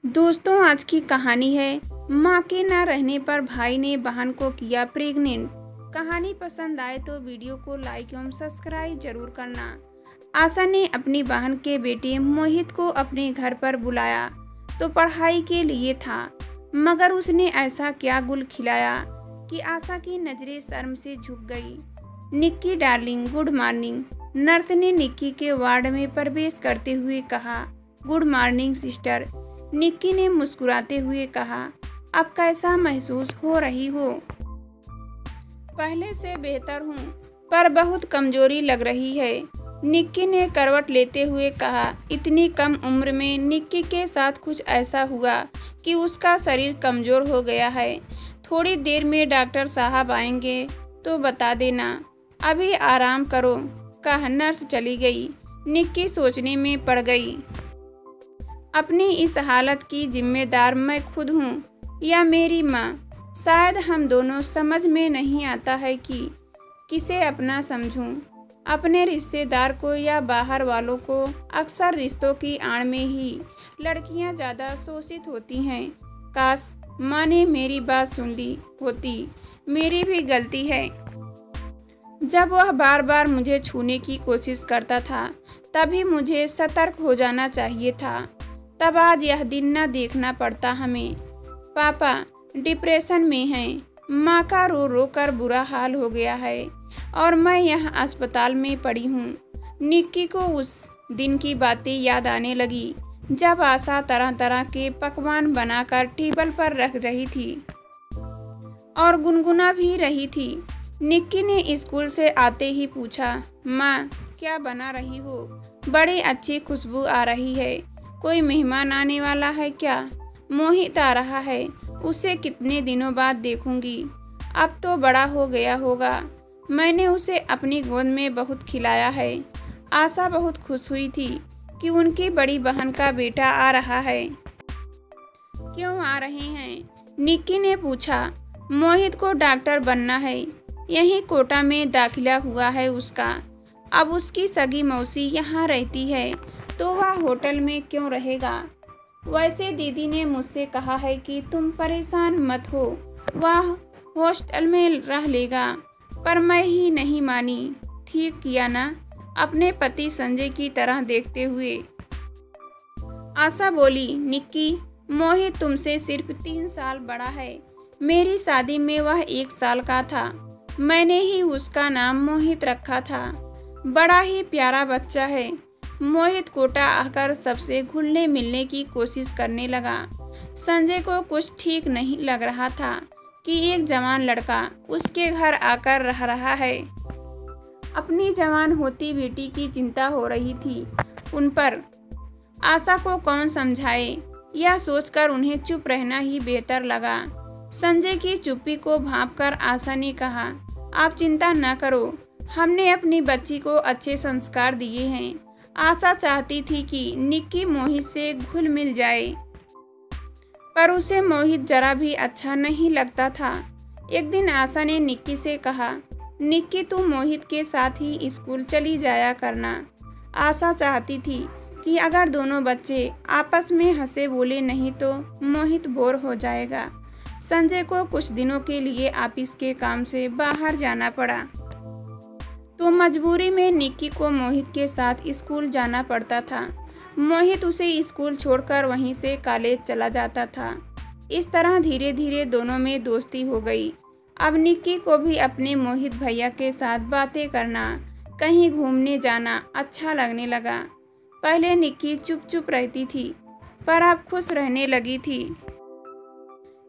दोस्तों, आज की कहानी है माँ के ना रहने पर भाई ने बहन को किया प्रेग्नेंट। कहानी पसंद आए तो वीडियो को लाइक एवं सब्सक्राइब जरूर करना। आशा ने अपनी बहन के बेटे मोहित को अपने घर पर बुलाया तो पढ़ाई के लिए था, मगर उसने ऐसा क्या गुल खिलाया कि आशा की नजरें शर्म से झुक गई। Nikki darling, good morning. Nurse ने निक्की के वार्ड में प्रवेश करते हुए कहा। गुड मॉर्निंग सिस्टर, निक्की ने मुस्कुराते हुए कहा। अब कैसा महसूस हो रही हो? पहले से बेहतर हूँ, पर बहुत कमजोरी लग रही है, निक्की ने करवट लेते हुए कहा। इतनी कम उम्र में निक्की के साथ कुछ ऐसा हुआ कि उसका शरीर कमजोर हो गया है। थोड़ी देर में डॉक्टर साहब आएंगे तो बता देना, अभी आराम करो, कह नर्स चली गई। निक्की सोचने में पड़ गई। अपनी इस हालत की जिम्मेदार मैं खुद हूँ या मेरी माँ? शायद हम दोनों समझ में नहीं आता है कि किसे अपना समझूं, अपने रिश्तेदार को या बाहर वालों को। अक्सर रिश्तों की आड़ में ही लड़कियां ज़्यादा शोषित होती हैं। काश माँ ने मेरी बात सुन ली होती। मेरी भी गलती है। जब वह बार बार मुझे छूने की कोशिश करता था तभी मुझे सतर्क हो जाना चाहिए था। तब आज यह दिन न देखना पड़ता हमें। पापा डिप्रेशन में हैं, माँ का रो रो कर बुरा हाल हो गया है और मैं यहाँ अस्पताल में पड़ी हूँ। निक्की को उस दिन की बातें याद आने लगी जब आशा तरह तरह के पकवान बनाकर टेबल पर रख रही थी और गुनगुना भी रही थी। निक्की ने स्कूल से आते ही पूछा, माँ क्या बना रही हो? बड़ी अच्छी खुशबू आ रही है। कोई मेहमान आने वाला है क्या? मोहित आ रहा है, उसे कितने दिनों बाद देखूंगी। अब तो बड़ा हो गया होगा। मैंने उसे अपनी गोद में बहुत खिलाया है। आशा बहुत खुश हुई थी कि उनकी बड़ी बहन का बेटा आ रहा है। क्यों आ रहे हैं? निक्की ने पूछा। मोहित को डॉक्टर बनना है, यहीं कोटा में दाखिला हुआ है उसका। अब उसकी सगी मौसी यहाँ रहती है तो वह होटल में क्यों रहेगा? वैसे दीदी ने मुझसे कहा है कि तुम परेशान मत हो, वह हॉस्टल में रह लेगा, पर मैं ही नहीं मानी। ठीक किया ना? अपने पति संजय की तरह देखते हुए आशा बोली। निक्की, मोहित तुमसे सिर्फ 3 साल बड़ा है। मेरी शादी में वह 1 साल का था। मैंने ही उसका नाम मोहित रखा था। बड़ा ही प्यारा बच्चा है। मोहित कोटा आकर सबसे घुलने मिलने की कोशिश करने लगा। संजय को कुछ ठीक नहीं लग रहा था कि एक जवान लड़का उसके घर आकर रह रहा है। अपनी जवान होती बेटी की चिंता हो रही थी उन पर। आशा को कौन समझाए, यह सोचकर उन्हें चुप रहना ही बेहतर लगा। संजय की चुप्पी को भांपकर आशा ने कहा, आप चिंता न करो, हमने अपनी बच्ची को अच्छे संस्कार दिए हैं। आशा चाहती थी कि निक्की मोहित से घुल मिल जाए, पर उसे मोहित जरा भी अच्छा नहीं लगता था। एक दिन आशा ने निक्की से कहा, निक्की तुम मोहित के साथ ही स्कूल चली जाया करना। आशा चाहती थी कि अगर दोनों बच्चे आपस में हंसे बोले नहीं तो मोहित बोर हो जाएगा। संजय को कुछ दिनों के लिए ऑफिस के काम से बाहर जाना पड़ा तो मजबूरी में निक्की को मोहित के साथ स्कूल जाना पड़ता था। मोहित उसे स्कूल छोड़कर वहीं से कॉलेज चला जाता था। इस तरह धीरे धीरे दोनों में दोस्ती हो गई। अब निक्की को भी अपने मोहित भैया के साथ बातें करना, कहीं घूमने जाना अच्छा लगने लगा। पहले निक्की चुप चुप रहती थी, पर अब खुश रहने लगी थी।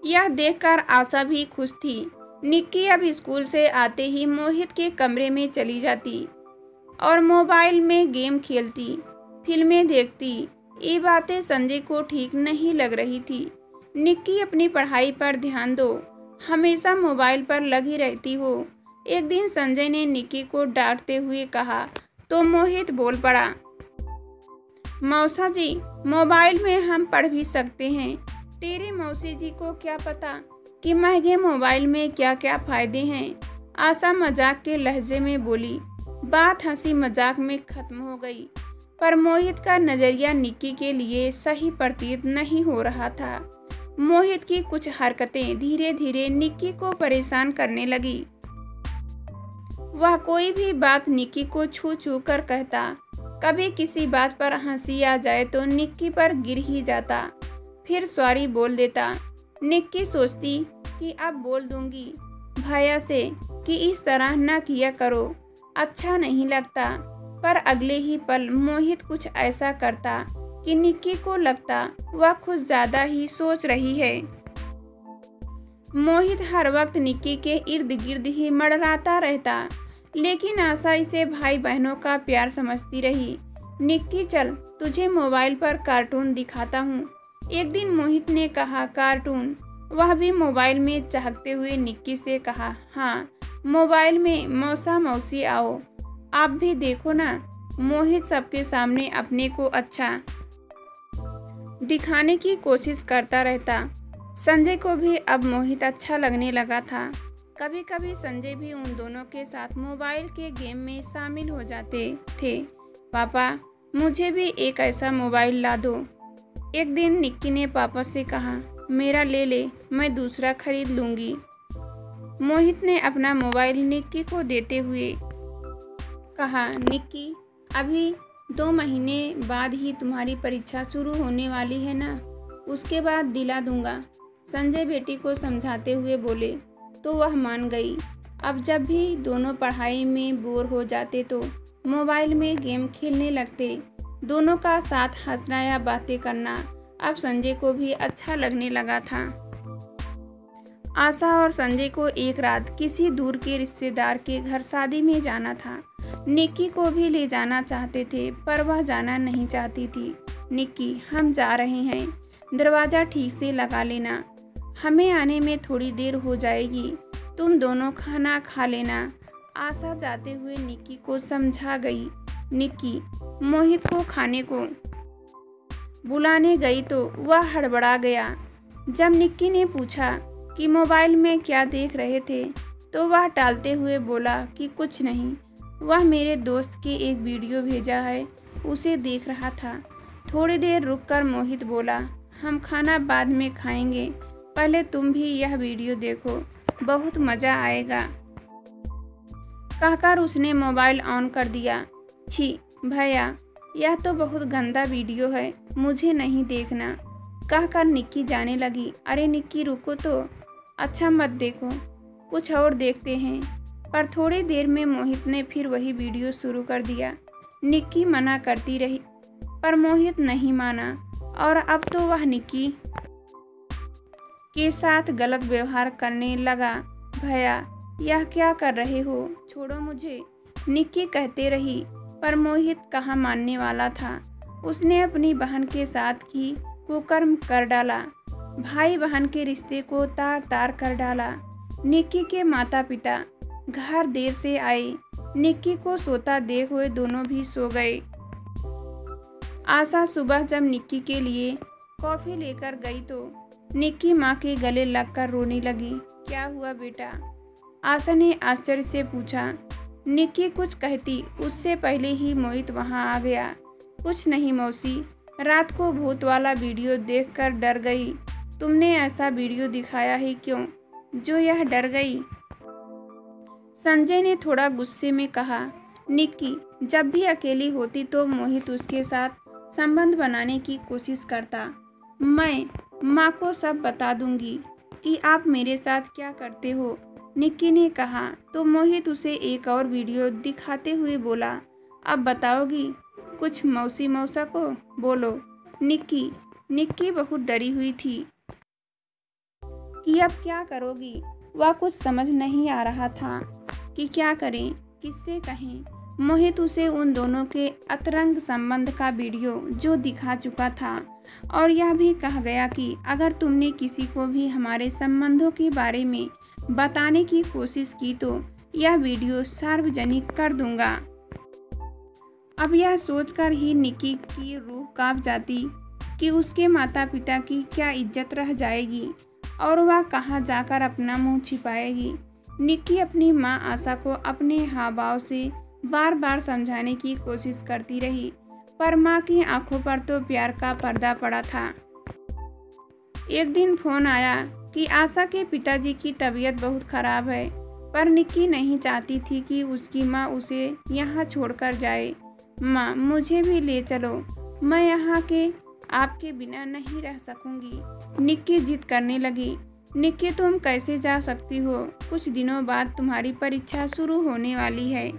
यह देखकर आशा भी खुश थी। निक्की अब स्कूल से आते ही मोहित के कमरे में चली जाती और मोबाइल में गेम खेलती, फिल्में देखती। ये बातें संजय को ठीक नहीं लग रही थी। निक्की अपनी पढ़ाई पर ध्यान दो, हमेशा मोबाइल पर लगी रहती हो। एक दिन संजय ने निक्की को डांटते हुए कहा तो मोहित बोल पड़ा, मौसा जी, मोबाइल में हम पढ़ भी सकते हैं। तेरे मौसी जी को क्या पता कि महंगे मोबाइल में क्या क्या फायदे हैं। आशा मजाक के लहजे में बोली। बात हंसी मजाक में खत्म हो गई। पर मोहित का नज़रिया निक्की के लिए सही प्रतीत नहीं हो रहा था। मोहित की कुछ हरकतें धीरे धीरे निक्की को परेशान करने लगी। वह कोई भी बात निक्की को छू छू कर कहता। कभी किसी बात पर हंसी आ जाए तो निक्की पर गिर ही जाता, फिर सॉरी बोल देता। निक्की सोचती कि अब बोल दूंगी भैया से कि इस तरह न किया करो, अच्छा नहीं लगता। पर अगले ही पल मोहित कुछ ऐसा करता कि निक्की को लगता वह कुछ ज़्यादा ही सोच रही है। मोहित हर वक्त निक्की के इर्द गिर्द ही मंडराता रहता, लेकिन आशा इसे भाई बहनों का प्यार समझती रही। निक्की चल तुझे मोबाइल पर कार्टून दिखाता हूँ। एक दिन मोहित ने कहा कार्टून। वह भी मोबाइल में चाहते हुए निक्की से कहा हाँ मोबाइल में मौसा मौसी आओ, आप भी देखो ना। मोहित सबके सामने अपने को अच्छा दिखाने की कोशिश करता रहता। संजय को भी अब मोहित अच्छा लगने लगा था। कभी कभी संजय भी उन दोनों के साथ मोबाइल के गेम में शामिल हो जाते थे। पापा मुझे भी एक ऐसा मोबाइल ला दो। एक दिन निक्की ने पापा से कहा मेरा ले ले, मैं दूसरा खरीद लूँगी। मोहित ने अपना मोबाइल निक्की को देते हुए कहा निक्की अभी 2 महीने बाद ही तुम्हारी परीक्षा शुरू होने वाली है ना, उसके बाद दिला दूंगा। संजय बेटी को समझाते हुए बोले तो वह मान गई। अब जब भी दोनों पढ़ाई में बोर हो जाते तो मोबाइल में गेम खेलने लगते। दोनों का साथ हंसना या बातें करना अब संजय को भी अच्छा लगने लगा था। आशा और संजय को एक रात किसी दूर के रिश्तेदार के घर शादी में जाना था। निक्की को भी ले जाना चाहते थे पर वह जाना नहीं चाहती थी। निक्की हम जा रहे हैं, दरवाज़ा ठीक से लगा लेना, हमें आने में थोड़ी देर हो जाएगी, तुम दोनों खाना खा लेना। आशा जाते हुए निक्की को समझा गई। निक्की मोहित को खाने को बुलाने गई तो वह हड़बड़ा गया। जब निक्की ने पूछा कि मोबाइल में क्या देख रहे थे तो वह टालते हुए बोला कि कुछ नहीं, वह मेरे दोस्त की एक वीडियो भेजा है, उसे देख रहा था। थोड़ी देर रुककर मोहित बोला हम खाना बाद में खाएंगे, पहले तुम भी यह वीडियो देखो, बहुत मज़ा आएगा। कहकर उसने मोबाइल ऑन कर दिया। छी भैया यह तो बहुत गंदा वीडियो है, मुझे नहीं देखना। कहकर निक्की जाने लगी। अरे निक्की रुको तो, अच्छा मत देखो, कुछ और देखते हैं। पर थोड़ी देर में मोहित ने फिर वही वीडियो शुरू कर दिया। निक्की मना करती रही पर मोहित नहीं माना और अब तो वह निक्की के साथ गलत व्यवहार करने लगा। भैया यह क्या कर रहे हो, छोड़ो मुझे, निक्की कहते रही। पर मोहित कहाँ मानने वाला था। उसने अपनी बहन के साथ ही कुकर्म कर डाला, भाई बहन के रिश्ते को तार तार कर डाला। निक्की के माता पिता घर देर से आए, निक्की को सोता देख हुए दोनों भी सो गए। आशा सुबह जब निक्की के लिए कॉफ़ी लेकर गई तो निक्की माँ के गले लगकर रोने लगी। क्या हुआ बेटा, आशा ने आश्चर्य से पूछा। निक्की कुछ कहती उससे पहले ही मोहित वहाँ आ गया। कुछ नहीं मौसी, रात को भूत वाला वीडियो देखकर डर गई। तुमने ऐसा वीडियो दिखाया है क्यों जो यह डर गई? संजय ने थोड़ा गुस्से में कहा। निक्की जब भी अकेली होती तो मोहित उसके साथ संबंध बनाने की कोशिश करता। मैं माँ को सब बता दूंगी कि आप मेरे साथ क्या करते हो, निक्की ने कहा। तो मोहित उसे एक और वीडियो दिखाते हुए बोला अब बताओगी कुछ मौसी मौसा को, बोलो। निक्की बहुत डरी हुई थी कि अब क्या करोगी। वह कुछ समझ नहीं आ रहा था कि क्या करें, किससे कहें। मोहित उसे उन दोनों के अतरंग संबंध का वीडियो जो दिखा चुका था और यह भी कह गया कि अगर तुमने किसी को भी हमारे संबंधों के बारे में बताने की कोशिश की तो यह वीडियो सार्वजनिक कर दूंगा। अब यह सोचकर ही निक्की की रूह कांप जाती कि उसके माता पिता की क्या इज्जत रह जाएगी और वह कहाँ जाकर अपना मुंह छिपाएगी। निक्की अपनी माँ आशा को अपने हाव भाव से बार बार समझाने की कोशिश करती रही पर माँ की आंखों पर तो प्यार का पर्दा पड़ा था। एक दिन फोन आया कि आशा के पिताजी की तबीयत बहुत खराब है, पर निक्की नहीं चाहती थी कि उसकी माँ उसे यहाँ छोड़कर जाए। माँ, मुझे भी ले चलो, मैं यहाँ के आपके बिना नहीं रह सकूंगी। निक्की जिद करने लगी। निक्की, तुम कैसे जा सकती हो? कुछ दिनों बाद तुम्हारी परीक्षा शुरू होने वाली है।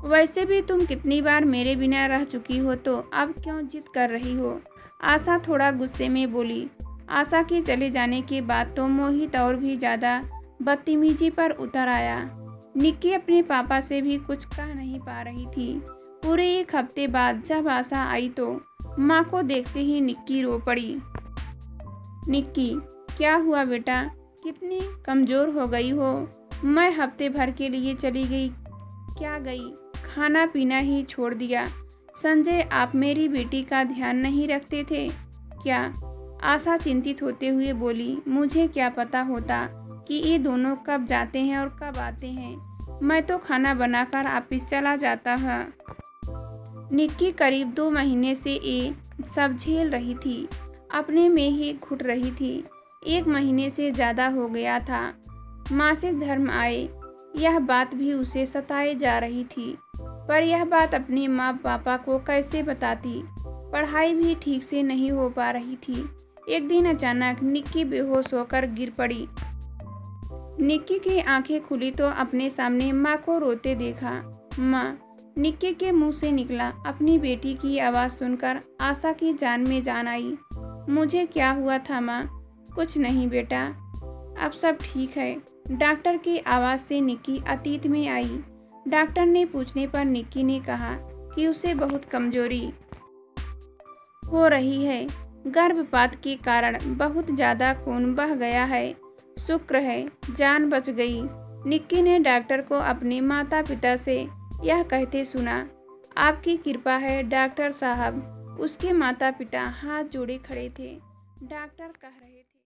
वैसे भी तुम कितनी बार मेरे बिना रह चुकी हो, तो अब क्यों जिद कर रही हो? आशा थोड़ा गुस्से में बोली। आशा के चले जाने के बाद तो मोहित और भी ज़्यादा बदतमीजी पर उतर आया। निक्की अपने पापा से भी कुछ कह नहीं पा रही थी। पूरे एक हफ्ते बाद जब आशा आई तो माँ को देखते ही निक्की रो पड़ी। निक्की, क्या हुआ बेटा? कितनी कमज़ोर हो गई हो? मैं हफ्ते भर के लिए चली गई। क्या गई? खाना पीना ही छोड़ दिया। संजय, आप मेरी बेटी का ध्यान नहीं रखते थे क्या? आशा चिंतित होते हुए बोली। मुझे क्या पता होता कि ये दोनों कब जाते हैं और कब आते हैं। मैं तो खाना बनाकर ऑफिस चला जाता है। निक्की करीब 2 महीने से ये सब झेल रही थी, अपने में ही घुट रही थी। 1 महीने से ज़्यादा हो गया था मासिक धर्म आए। यह बात भी उसे सताए जा रही थी, पर यह बात अपने माँ पापा को कैसे बताती? पढ़ाई भी ठीक से नहीं हो पा रही थी। एक दिन अचानक निक्की बेहोश होकर गिर पड़ी। निक्की की आंखें खुली तो अपने सामने माँ को रोते देखा। माँ, निक्की के मुंह से निकला। अपनी बेटी की आवाज़ सुनकर आशा की जान में जान आई। मुझे क्या हुआ था माँ? कुछ नहीं बेटा, अब सब ठीक है। डॉक्टर की आवाज़ से निक्की अतीत में आई। डॉक्टर ने पूछने पर निक्की ने कहा कि उसे बहुत कमजोरी हो रही है। गर्भपात के कारण बहुत ज़्यादा खून बह गया है। शुक्र है जान बच गई। निक्की ने डॉक्टर को अपने माता पिता से यह कहते सुना। आपकी कृपा है डॉक्टर साहब। उसके माता पिता हाथ जोड़े खड़े थे। डॉक्टर कह रहे थे।